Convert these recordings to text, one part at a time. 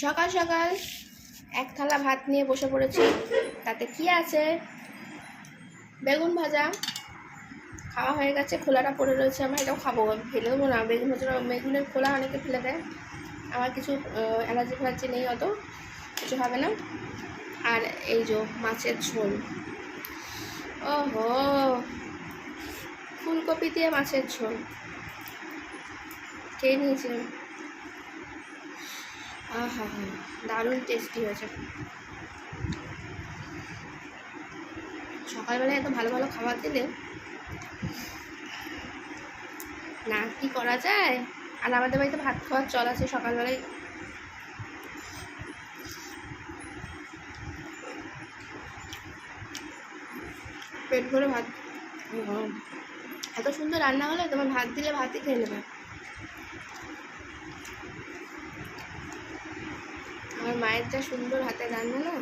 সকাল সকাল এক থালা ভাত নিয়ে বসে পড়েছি। তাতে কি আছে, বেগুন ভাজা খাওয়া হয়ে গেছে, খোলাটা পড়ে রয়েছে। আমার এটাও খাবো, ফেলে দেবো না। বেগুন ভাজা, বেগুনের খোলা অনেকে ফেলে দেয়, আমার কিছু অ্যালার্জি ফ্যালার্জি নেই, অত কিছু হবে না। আর এই যে মাছের ঝোল, ওহো, ফুলকপি দিয়ে মাছের ঝোল খেয়ে নিয়েছিলাম। আহা হা, দারুণ টেস্টি হয়েছে। সকালবেলায় এত ভালো ভালো খাবার দিলে না কি করা যায়। আর আমাদের বাড়িতে ভাত খাওয়ার চল আছে সকালবেলায়। পেট ভরে ভাত, এত সুন্দর রান্না হলে তোমার ভাত দিলে ভাতই খেয়ে নেবে। আমার মায়ের যা সুন্দর হাতে রান্না না,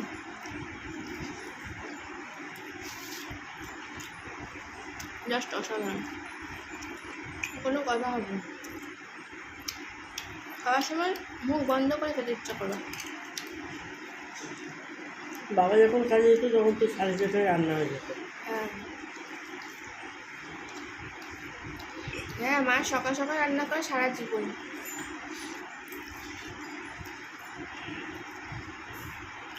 জাস্ট অসাধারণ, কোনো কথা হবে না। খাওয়ার সময় মুখ বন্ধ করে খেতে ইচ্ছা করবে। বাবা যখন কাজে যেত তখন তো 4:30টায় রান্না হয়ে যেত। হ্যাঁ হ্যাঁ, মা সকাল সকাল রান্না করে সারা জীবন।